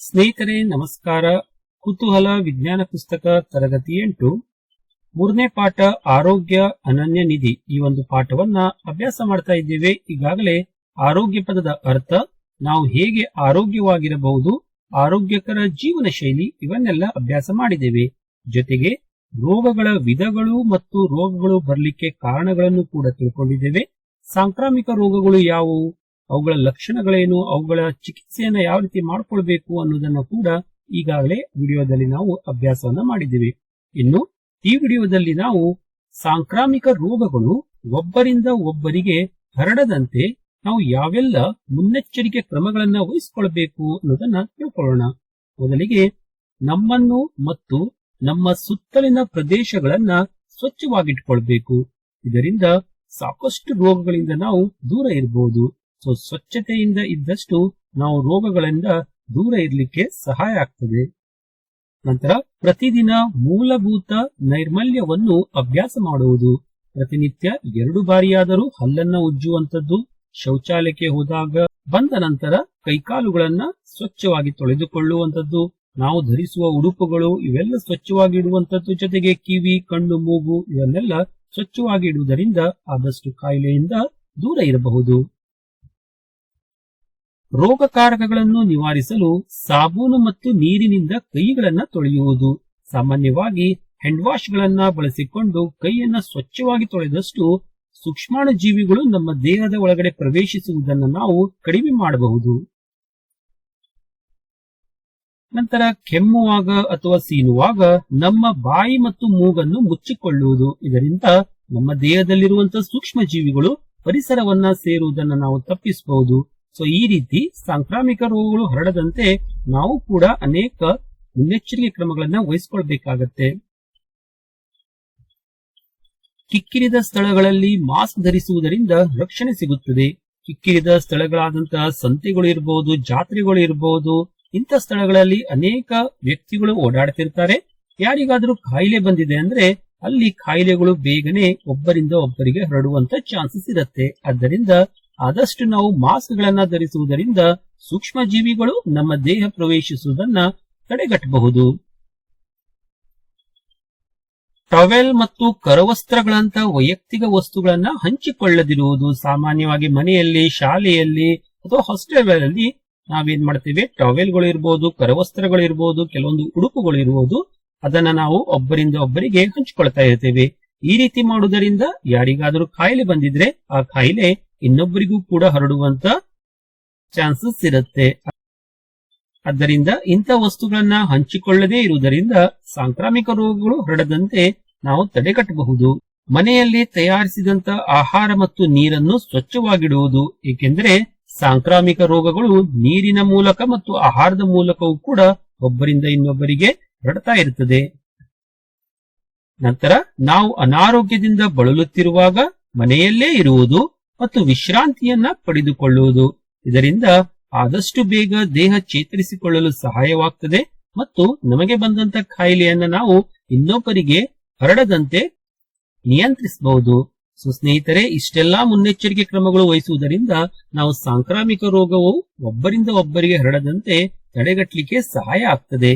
ಸ್ನೇಹಿತರೆ ನಮಸ್ಕಾರ. ಕುತೂಹಲ ವಿಜ್ಞಾನ ಪುಸ್ತಕ ತರಗತಿ 8 ಮೂರನೇ ಪಾಠ ಆರೋಗ್ಯ ಅನನ್ಯ ನಿಧಿ. ಈ ಒಂದು ಪಾಠವನ್ನ ಅಭ್ಯಾಸ ಮಾಡ್ತಾ ಇದ್ದೇವೆ. ಈಗಾಗಲೇ ಆರೋಗ್ಯ ಪದದ ಅರ್ಥ, ನಾವು ಹೇಗೆ ಆರೋಗ್ಯವಾಗಿರಬಹುದು, ಆರೋಗ್ಯಕರ ಜೀವನ ಶೈಲಿ ಇವನ್ನೆಲ್ಲ ಅಭ್ಯಾಸ ಮಾಡಿದ್ದೇವೆ. ಜೊತೆಗೆ ರೋಗಗಳ ವಿಧಗಳು ಮತ್ತು ರೋಗಗಳು ಬರಲಿಕ್ಕೆ ಕಾರಣಗಳನ್ನು ಕೂಡ ತಿಳ್ಕೊಂಡಿದ್ದೇವೆ. ಸಾಂಕ್ರಾಮಿಕ ರೋಗಗಳು ಯಾವುವು, ಅವುಗಳ ಲಕ್ಷಣಗಳೇನು, ಅವುಗಳ ಚಿಕಿತ್ಸೆಯನ್ನ ಯಾವ ರೀತಿ ಮಾಡ್ಕೊಳ್ಬೇಕು ಅನ್ನೋದನ್ನು ಕೂಡ ಈಗಾಗಲೇ ವಿಡಿಯೋದಲ್ಲಿ ನಾವು ಅಭ್ಯಾಸವನ್ನ ಮಾಡಿದ್ದೇವೆ. ಇನ್ನು ಈ ವಿಡಿಯೋದಲ್ಲಿ ನಾವು ಸಾಂಕ್ರಾಮಿಕ ರೋಗಗಳು ಒಬ್ಬರಿಂದ ಒಬ್ಬರಿಗೆ ಹರಡದಂತೆ ನಾವು ಯಾವೆಲ್ಲ ಮುನ್ನೆಚ್ಚರಿಕೆ ಕ್ರಮಗಳನ್ನ ವಹಿಸಿಕೊಳ್ಬೇಕು ಅನ್ನೋದನ್ನ ತಿಳ್ಕೊಳ್ಳೋಣ. ಮೊದಲಿಗೆ ನಮ್ಮನ್ನು ಮತ್ತು ನಮ್ಮ ಸುತ್ತಲಿನ ಪ್ರದೇಶಗಳನ್ನ ಸ್ವಚ್ಛವಾಗಿಟ್ಕೊಳ್ಬೇಕು. ಇದರಿಂದ ಸಾಕಷ್ಟು ರೋಗಗಳಿಂದ ನಾವು ದೂರ ಇರಬಹುದು. ಸ್ವಚ್ಛತೆಯಿಂದ ಇದ್ದಷ್ಟು ನಾವು ರೋಗಗಳಿಂದ ದೂರ ಇರಲಿಕ್ಕೆ ಸಹಾಯ ಆಗ್ತದೆ. ನಂತರ ಪ್ರತಿದಿನ ಮೂಲಭೂತ ನೈರ್ಮಲ್ಯವನ್ನು ಅಭ್ಯಾಸ ಮಾಡುವುದು. ಪ್ರತಿನಿತ್ಯ 2 ಬಾರಿಯಾದರೂ ಹಲ್ಲನ್ನ ಉಜ್ಜುವಂಥದ್ದು, ಶೌಚಾಲಯಕ್ಕೆ ಹೋದಾಗ ಬಂದ ನಂತರ ಕೈಕಾಲುಗಳನ್ನ ಸ್ವಚ್ಛವಾಗಿ ತೊಳೆದುಕೊಳ್ಳುವಂಥದ್ದು, ನಾವು ಧರಿಸುವ ಉಡುಪುಗಳು ಇವೆಲ್ಲ ಸ್ವಚ್ಛವಾಗಿ ಇಡುವಂಥದ್ದು, ಜೊತೆಗೆ ಕಿವಿ, ಕಣ್ಣು, ಮೂಗು ಇವನ್ನೆಲ್ಲ ಸ್ವಚ್ಛವಾಗಿ ಇಡುವುದರಿಂದ ಆದಷ್ಟು ಕಾಯಿಲೆಯಿಂದ ದೂರ ಇರಬಹುದು. ರೋಗಕಾರಕಗಳನ್ನು ನಿವಾರಿಸಲು ಸಾಬೂನು ಮತ್ತು ನೀರಿನಿಂದ ಕೈಗಳನ್ನ ತೊಳೆಯುವುದು. ಸಾಮಾನ್ಯವಾಗಿ ಹ್ಯಾಂಡ್ ವಾಶ್ ಗಳನ್ನ ಬಳಸಿಕೊಂಡು ಕೈಯನ್ನ ಸ್ವಚ್ಛವಾಗಿ ತೊಳೆದಷ್ಟು ಸೂಕ್ಷ್ಮಾಣು ಜೀವಿಗಳು ನಮ್ಮ ದೇಹದ ಒಳಗಡೆ ಪ್ರವೇಶಿಸುವುದನ್ನು ನಾವು ಕಡಿಮೆ ಮಾಡಬಹುದು. ನಂತರ ಕೆಮ್ಮುವಾಗ ಅಥವಾ ಸೀನುವಾಗ ನಮ್ಮ ಬಾಯಿ ಮತ್ತು ಮೂಗನ್ನು ಮುಚ್ಚಿಕೊಳ್ಳುವುದು. ಇದರಿಂದ ನಮ್ಮ ದೇಹದಲ್ಲಿರುವಂತಹ ಸೂಕ್ಷ್ಮ ಜೀವಿಗಳು ಪರಿಸರವನ್ನ ಸೇರುವುದನ್ನು ನಾವು ತಪ್ಪಿಸಬಹುದು. ಈ ರೀತಿ ಸಾಂಕ್ರಾಮಿಕ ರೋಗಗಳು ಹರಡದಂತೆ ನಾವು ಕೂಡ ಅನೇಕ ಮುನ್ನೆಚ್ಚರಿಕೆ ಕ್ರಮಗಳನ್ನ ವಹಿಸಿಕೊಳ್ಬೇಕಾಗತ್ತೆ. ಕಿಕ್ಕಿರಿದ ಸ್ಥಳಗಳಲ್ಲಿ ಮಾಸ್ಕ್ ಧರಿಸುವುದರಿಂದ ರಕ್ಷಣೆ ಸಿಗುತ್ತದೆ. ಕಿಕ್ಕಿರಿದ ಸ್ಥಳಗಳಾದಂತಹ ಸಂತೆಗಳು ಇರಬಹುದು, ಜಾತ್ರೆಗಳು ಇರಬಹುದು, ಇಂಥ ಸ್ಥಳಗಳಲ್ಲಿ ಅನೇಕ ವ್ಯಕ್ತಿಗಳು ಓಡಾಡ್ತಿರ್ತಾರೆ. ಯಾರಿಗಾದ್ರೂ ಕಾಯಿಲೆ ಬಂದಿದೆ ಅಂದ್ರೆ ಅಲ್ಲಿ ಕಾಯಿಲೆಗಳು ಬೇಗನೆ ಒಬ್ಬರಿಂದ ಒಬ್ಬರಿಗೆ ಹರಡುವಂತ ಚಾನ್ಸಸ್ ಇರುತ್ತೆ. ಆದ್ದರಿಂದ ಆದಷ್ಟು ನಾವು ಮಾಸ್ಕ್ ಗಳನ್ನ ಧರಿಸುವುದರಿಂದ ಸೂಕ್ಷ್ಮ ಜೀವಿಗಳು ನಮ್ಮ ದೇಹ ಪ್ರವೇಶಿಸುವುದನ್ನ ತಡೆಗಟ್ಟಬಹುದು. ಟವೆಲ್ ಮತ್ತು ಕರವಸ್ತ್ರಗಳಂತ ವೈಯಕ್ತಿಕ ವಸ್ತುಗಳನ್ನ ಹಂಚಿಕೊಳ್ಳದಿರುವುದು. ಸಾಮಾನ್ಯವಾಗಿ ಮನೆಯಲ್ಲಿ, ಶಾಲೆಯಲ್ಲಿ ಅಥವಾ ಹಾಸ್ಟೆಲ್ಗಳಲ್ಲಿ ನಾವೇನ್ ಮಾಡ್ತೇವೆ, ಟವೆಲ್ಗಳು ಇರಬಹುದು, ಕರವಸ್ತ್ರಗಳು ಇರಬಹುದು, ಕೆಲವೊಂದು ಉಡುಪುಗಳು ಇರಬಹುದು, ಅದನ್ನ ನಾವು ಒಬ್ಬರಿಂದ ಒಬ್ಬರಿಗೆ ಹಂಚಿಕೊಳ್ತಾ ಇರ್ತೇವೆ. ಈ ರೀತಿ ಮಾಡುವುದರಿಂದ ಯಾರಿಗಾದರೂ ಕಾಯಿಲೆ ಬಂದಿದ್ರೆ ಆ ಕಾಯಿಲೆ ಇನ್ನೊಬ್ಬರಿಗೂ ಕೂಡ ಹರಡುವಂತ ಚಾನ್ಸಸ್ ಇರುತ್ತೆ. ಆದ್ದರಿಂದ ಇಂಥ ವಸ್ತುಗಳನ್ನ ಹಂಚಿಕೊಳ್ಳದೇ ಇರುವುದರಿಂದ ಸಾಂಕ್ರಾಮಿಕ ರೋಗಗಳು ಹರಡದಂತೆ ನಾವು ತಡೆಗಟ್ಟಬಹುದು. ಮನೆಯಲ್ಲಿ ತಯಾರಿಸಿದಂತ ಆಹಾರ ಮತ್ತು ನೀರನ್ನು ಸ್ವಚ್ಛವಾಗಿಡುವುದು. ಏಕೆಂದರೆ ಸಾಂಕ್ರಾಮಿಕ ರೋಗಗಳು ನೀರಿನ ಮೂಲಕ ಮತ್ತು ಆಹಾರದ ಮೂಲಕವೂ ಕೂಡ ಒಬ್ಬರಿಂದ ಇನ್ನೊಬ್ಬರಿಗೆ ಹರಡ್ತಾ ಇರುತ್ತದೆ. ನಂತರ ನಾವು ಅನಾರೋಗ್ಯದಿಂದ ಬಳಲುತ್ತಿರುವಾಗ ಮನೆಯಲ್ಲೇ ಇರುವುದು ಮತ್ತು ವಿಶ್ರಾಂತಿಯನ್ನ ಪಡೆದುಕೊಳ್ಳುವುದು. ಇದರಿಂದ ಆದಷ್ಟು ಬೇಗ ದೇಹ ಚೇತರಿಸಿಕೊಳ್ಳಲು ಸಹಾಯವಾಗ್ತದೆ ಮತ್ತು ನಮಗೆ ಬಂದಂತ ಕಾಯಿಲೆಯನ್ನ ನಾವು ಇನ್ನೊಬ್ಬರಿಗೆ ಹರಡದಂತೆ ನಿಯಂತ್ರಿಸಬಹುದು. ಸ್ನೇಹಿತರೆ, ಇಷ್ಟೆಲ್ಲಾ ಮುನ್ನೆಚ್ಚರಿಕೆ ಕ್ರಮಗಳು ವಹಿಸುವುದರಿಂದ ನಾವು ಸಾಂಕ್ರಾಮಿಕ ರೋಗವು ಒಬ್ಬರಿಂದ ಒಬ್ಬರಿಗೆ ಹರಡದಂತೆ ತಡೆಗಟ್ಟಲಿಕ್ಕೆ ಸಹಾಯ ಆಗ್ತದೆ.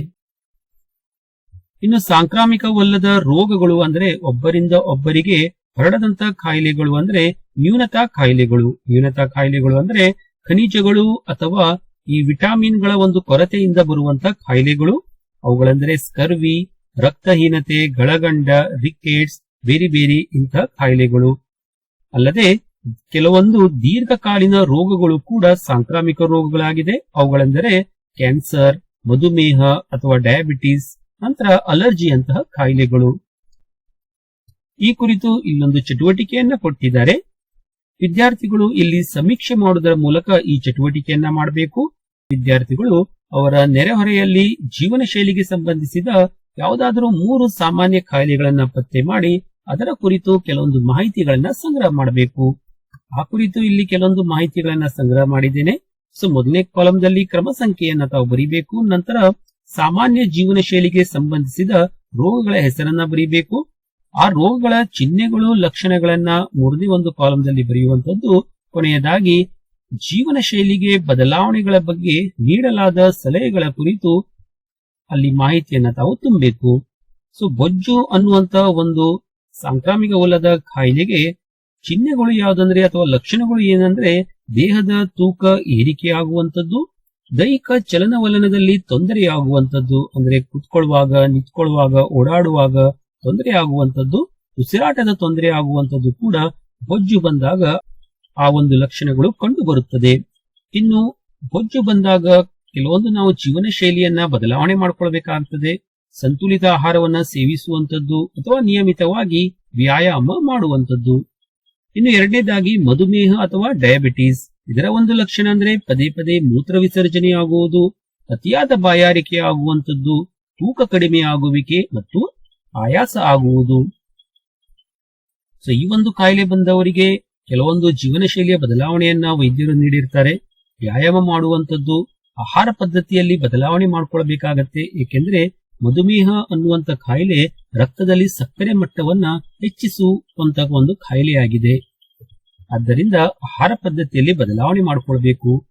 ಇನ್ನು ಸಾಂಕ್ರಾಮಿಕವಲ್ಲದ ರೋಗಗಳು ಅಂದ್ರೆ ಒಬ್ಬರಿಂದ ಒಬ್ಬರಿಗೆ ಹರಡದಂತ ಕಾಯಿಲೆಗಳು ಅಂದ್ರೆ ನ್ಯೂನತಾ ಕಾಯಿಲೆಗಳು. ನ್ಯೂನತಾ ಕಾಯಿಲೆಗಳು ಅಂದ್ರೆ ಖನಿಜಗಳು ಅಥವಾ ಈ ವಿಟಾಮಿನ್ಗಳ ಒಂದು ಕೊರತೆಯಿಂದ ಬರುವಂತ ಕಾಯಿಲೆಗಳು. ಅವುಗಳಂದ್ರೆ ಸ್ಕರ್ವಿ, ರಕ್ತಹೀನತೆ, ಗಳಗಂಡ, ರಿಕೆಟ್ಸ್, ಬೇರೆ ಬೇರೆ ಇಂಥ ಕಾಯಿಲೆಗಳು. ಅಲ್ಲದೆ ಕೆಲವೊಂದು ದೀರ್ಘಕಾಲೀನ ರೋಗಗಳು ಕೂಡ ಸಾಂಕ್ರಾಮಿಕ ರೋಗಗಳಾಗಿದೆ. ಅವುಗಳೆಂದರೆ ಕ್ಯಾನ್ಸರ್, ಮಧುಮೇಹ ಅಥವಾ ಡಯಾಬಿಟಿಸ್, ನಂತರ ಅಲರ್ಜಿ ಅಂತಹ ಕಾಯಿಲೆಗಳು. ಈ ಕುರಿತು ಇಲ್ಲೊಂದು ಚಟುವಟಿಕೆಯನ್ನ ಕೊಟ್ಟಿದ್ದಾರೆ. ವಿದ್ಯಾರ್ಥಿಗಳು ಇಲ್ಲಿ ಸಮೀಕ್ಷೆ ಮಾಡುವುದರ ಮೂಲಕ ಈ ಚಟುವಟಿಕೆಯನ್ನ ಮಾಡಬೇಕು. ವಿದ್ಯಾರ್ಥಿಗಳು ಅವರ ನೆರೆಹೊರೆಯಲ್ಲಿ ಜೀವನ ಶೈಲಿಗೆ ಸಂಬಂಧಿಸಿದ ಯಾವುದಾದರೂ 3 ಸಾಮಾನ್ಯ ಕಾಯಿಲೆಗಳನ್ನ ಪತ್ತೆ ಮಾಡಿ ಅದರ ಕುರಿತು ಕೆಲವೊಂದು ಮಾಹಿತಿಗಳನ್ನ ಸಂಗ್ರಹ ಮಾಡಬೇಕು. ಆ ಕುರಿತು ಇಲ್ಲಿ ಕೆಲವೊಂದು ಮಾಹಿತಿಗಳನ್ನ ಸಂಗ್ರಹ ಮಾಡಿದ್ದೇನೆ. ಮೊದಲನೇ ಕಾಲಂದಲ್ಲಿ ಕ್ರಮ ಸಂಖ್ಯೆಯನ್ನ ತಾವು ಬರೀಬೇಕು. ನಂತರ ಸಾಮಾನ್ಯ ಜೀವನ ಶೈಲಿಗೆ ಸಂಬಂಧಿಸಿದ ರೋಗಗಳ ಹೆಸರನ್ನ ಬರೀಬೇಕು. ಆ ರೋಗಗಳ ಚಿಹ್ನೆಗಳು, ಲಕ್ಷಣಗಳನ್ನ 3ನೇ ಒಂದು ಕಾಲಂದಲ್ಲಿ ಬರೆಯುವಂತದ್ದು. ಕೊನೆಯದಾಗಿ ಜೀವನ ಶೈಲಿಗೆ ಬದಲಾವಣೆಗಳ ಬಗ್ಗೆ ನೀಡಲಾದ ಸಲಹೆಗಳ ಕುರಿತು ಅಲ್ಲಿ ಮಾಹಿತಿಯನ್ನ ತಾವು ತುಂಬಬೇಕು. ಸೊ ಬೊಜ್ಜು ಅನ್ನುವಂತ ಒಂದು ಸಾಂಕ್ರಾಮಿಕವಲ್ಲದ ಕಾಯಿಲೆಗೆ ಚಿಹ್ನೆಗಳು ಯಾವುದಂದ್ರೆ ಅಥವಾ ಲಕ್ಷಣಗಳು ಏನಂದ್ರೆ ದೇಹದ ತೂಕ ಏರಿಕೆಯಾಗುವಂಥದ್ದು, ದೈಹಿಕ ಚಲನವಲನದಲ್ಲಿ ತೊಂದರೆಯಾಗುವಂಥದ್ದು, ಅಂದ್ರೆ ಕುತ್ಕೊಳ್ಳುವಾಗ, ನಿಂತ್ಕೊಳ್ಳುವಾಗ, ಓಡಾಡುವಾಗ ತೊಂದರೆ ಆಗುವಂಥದ್ದು, ಉಸಿರಾಟದ ತೊಂದರೆ ಆಗುವಂಥದ್ದು ಕೂಡ ಬೊಜ್ಜು ಬಂದಾಗ ಆ ಒಂದು ಲಕ್ಷಣಗಳು ಕಂಡು ಬರುತ್ತದೆ. ಇನ್ನು ಬೊಜ್ಜು ಬಂದಾಗ ಕೆಲವೊಂದು ನಾವು ಜೀವನ ಶೈಲಿಯನ್ನ ಬದಲಾವಣೆ ಮಾಡ್ಕೊಳ್ಬೇಕಾಗ್ತದೆ. ಸಂತುಲಿತ ಆಹಾರವನ್ನ ಸೇವಿಸುವಂಥದ್ದು ಅಥವಾ ನಿಯಮಿತವಾಗಿ ವ್ಯಾಯಾಮ ಮಾಡುವಂಥದ್ದು. ಇನ್ನು ಎರಡನೇದಾಗಿ ಮಧುಮೇಹ ಅಥವಾ ಡಯಾಬಿಟಿಸ್. ಇದರ ಒಂದು ಲಕ್ಷಣ ಅಂದ್ರೆ ಪದೇ ಪದೇ ಮೂತ್ರ ವಿಸರ್ಜನೆ ಆಗುವುದು, ಅತಿಯಾದ ಬಾಯಾರಿಕೆ ಆಗುವಂಥದ್ದು, ತೂಕ ಕಡಿಮೆ ಆಗುವಿಕೆ ಮತ್ತು ಆಯಾಸ ಆಗುವುದು. ಸೊ ಈ ಒಂದು ಕಾಯಿಲೆ ಬಂದವರಿಗೆ ಕೆಲವೊಂದು ಜೀವನ ಶೈಲಿಯ ಬದಲಾವಣೆಯನ್ನ ವೈದ್ಯರು ನೀಡಿರ್ತಾರೆ. ವ್ಯಾಯಾಮ ಮಾಡುವಂಥದ್ದು, ಆಹಾರ ಪದ್ಧತಿಯಲ್ಲಿ ಬದಲಾವಣೆ ಮಾಡ್ಕೊಳ್ಬೇಕಾಗತ್ತೆ. ಏಕೆಂದ್ರೆ ಮಧುಮೇಹ ಅನ್ನುವಂತ ಕಾಯಿಲೆ ರಕ್ತದಲ್ಲಿ ಸಕ್ಕರೆ ಮಟ್ಟವನ್ನ ಹೆಚ್ಚಿಸುವಂತ ಒಂದು ಕಾಯಿಲೆಯಾಗಿದೆ. ಆದ್ದರಿಂದ ಆಹಾರ ಪದ್ಧತಿಯಲ್ಲಿ ಬದಲಾವಣೆ ಮಾಡ್ಕೊಳ್ಬೇಕು.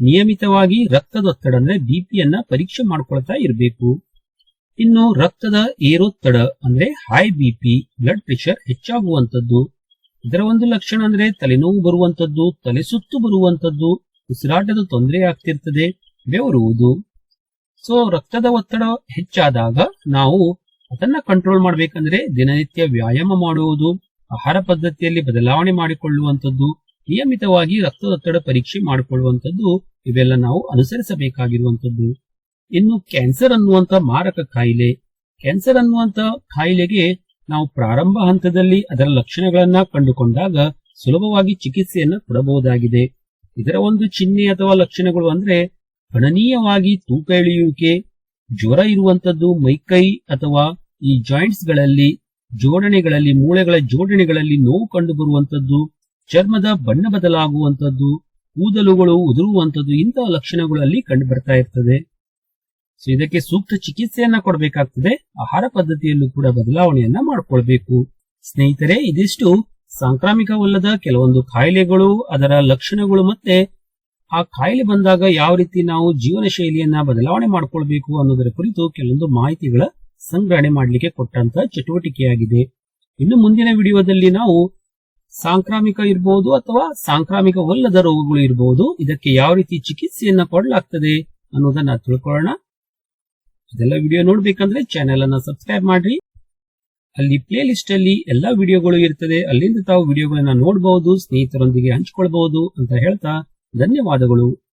ನಿಯಮಿತವಾಗಿ ರಕ್ತದೊತ್ತಡ ಅಂದ್ರೆ ಬಿಪಿಯನ್ನ ಪರೀಕ್ಷೆ ಮಾಡ್ಕೊಳ್ತಾ ಇರಬೇಕು. ಇನ್ನು ರಕ್ತದ ಏರೋತ್ತಡ ಅಂದ್ರೆ ಹೈ ಬಿಪಿ, ಬ್ಲಡ್ ಪ್ರೆಷರ್ ಹೆಚ್ಚಾಗುವಂಥದ್ದು. ಇದರ ಒಂದು ಲಕ್ಷಣ ಅಂದ್ರೆ ತಲೆನೋವು ಬರುವಂಥದ್ದು, ತಲೆ ಸುತ್ತು ಬರುವಂಥದ್ದು, ಉಸಿರಾಟದ ತೊಂದರೆ ಆಗ್ತಿರ್ತದೆ, ಬೆವರುವುದು. ಸೊ ರಕ್ತದ ಒತ್ತಡ ಹೆಚ್ಚಾದಾಗ ನಾವು ಅದನ್ನ ಕಂಟ್ರೋಲ್ ಮಾಡ್ಬೇಕಂದ್ರೆ ದಿನನಿತ್ಯ ವ್ಯಾಯಾಮ ಮಾಡುವುದು, ಆಹಾರ ಪದ್ಧತಿಯಲ್ಲಿ ಬದಲಾವಣೆ ಮಾಡಿಕೊಳ್ಳುವಂಥದ್ದು, ನಿಯಮಿತವಾಗಿ ರಕ್ತದೊತ್ತಡ ಪರೀಕ್ಷೆ ಮಾಡಿಕೊಳ್ಳುವಂಥದ್ದು, ಇವೆಲ್ಲ ನಾವು ಅನುಸರಿಸಬೇಕಾಗಿರುವಂಥದ್ದು. ಇನ್ನು ಕ್ಯಾನ್ಸರ್ ಅನ್ನುವಂತ ಮಾರಕ ಕಾಯಿಲೆ. ಕ್ಯಾನ್ಸರ್ ಅನ್ನುವಂತ ಕಾಯಿಲೆಗೆ ನಾವು ಪ್ರಾರಂಭ ಹಂತದಲ್ಲಿ ಅದರ ಲಕ್ಷಣಗಳನ್ನ ಕಂಡುಕೊಂಡಾಗ ಸುಲಭವಾಗಿ ಚಿಕಿತ್ಸೆಯನ್ನ ಕೊಡಬಹುದಾಗಿದೆ. ಇದರ ಒಂದು ಚಿಹ್ನೆ ಅಥವಾ ಲಕ್ಷಣಗಳು ಅಂದ್ರೆ ಗಣನೀಯವಾಗಿ ತೂಕ ಇಳಿಯುವಿಕೆ, ಜ್ವರ ಇರುವಂತದ್ದು, ಮೈಕೈ ಅಥವಾ ಈ ಜಾಯಿಂಟ್ಸ್ ಗಳಲ್ಲಿ ಜೋಡಣೆಗಳಲ್ಲಿ, ಮೂಳೆಗಳ ಜೋಡಣೆಗಳಲ್ಲಿ ನೋವು ಕಂಡು ಬರುವಂತದ್ದು, ಚರ್ಮದ ಬಣ್ಣ ಬದಲಾಗುವಂತದ್ದು, ಕೂದಲುಗಳು ಉದುರುವಂತದ್ದು, ಇಂತಹ ಲಕ್ಷಣಗಳಲ್ಲಿ ಕಂಡು ಬರ್ತಾ ಇರ್ತದೆ. ಸೊ ಇದಕ್ಕೆ ಸೂಕ್ತ ಚಿಕಿತ್ಸೆಯನ್ನ ಕೊಡಬೇಕಾಗ್ತದೆ. ಆಹಾರ ಪದ್ಧತಿಯಲ್ಲೂ ಕೂಡ ಬದಲಾವಣೆಯನ್ನ ಮಾಡ್ಕೊಳ್ಬೇಕು. ಸ್ನೇಹಿತರೆ, ಇದಿಷ್ಟು ಸಾಂಕ್ರಾಮಿಕವಲ್ಲದ ಕೆಲವೊಂದು ಕಾಯಿಲೆಗಳು, ಅದರ ಲಕ್ಷಣಗಳು ಮತ್ತೆ ಆ ಕಾಯಿಲೆ ಬಂದಾಗ ಯಾವ ರೀತಿ ನಾವು ಜೀವನ ಶೈಲಿಯನ್ನ ಬದಲಾವಣೆ ಮಾಡ್ಕೊಳ್ಬೇಕು ಅನ್ನೋದರ ಕುರಿತು ಕೆಲವೊಂದು ಮಾಹಿತಿಗಳ ಸಂಗ್ರಹಣೆ ಮಾಡಲಿಕ್ಕೆ ಕೊಟ್ಟಂತ ಚಟುವಟಿಕೆಯಾಗಿದೆ. ಇನ್ನು ಮುಂದಿನ ವಿಡಿಯೋದಲ್ಲಿ ನಾವು ಸಾಂಕ್ರಾಮಿಕ ಇರಬಹುದು ಅಥವಾ ಸಾಂಕ್ರಾಮಿಕವಲ್ಲದ ರೋಗಗಳು ಇರಬಹುದು, ಇದಕ್ಕೆ ಯಾವ ರೀತಿ ಚಿಕಿತ್ಸೆಯನ್ನ ಕೊಡಲಾಗ್ತದೆ ಅನ್ನೋದನ್ನ ತಿಳ್ಕೊಳ್ಳೋಣ. ಇದೆಲ್ಲ ವಿಡಿಯೋ ನೋಡ್ಬೇಕಂದ್ರೆ ಚಾನೆಲ್ ಅನ್ನ ಸಬ್ಸ್ಕ್ರೈಬ್ ಮಾಡ್ರಿ. ಅಲ್ಲಿ ಪ್ಲೇ ಲಿಸ್ಟ್ ಅಲ್ಲಿ ಎಲ್ಲಾ ವಿಡಿಯೋಗಳು ಇರ್ತದೆ, ಅಲ್ಲಿಂದ ತಾವು ವಿಡಿಯೋಗಳನ್ನ ನೋಡಬಹುದು, ಸ್ನೇಹಿತರೊಂದಿಗೆ ಹಂಚಿಕೊಳ್ಬಹುದು ಅಂತ ಹೇಳ್ತಾ ಧನ್ಯವಾದಗಳು.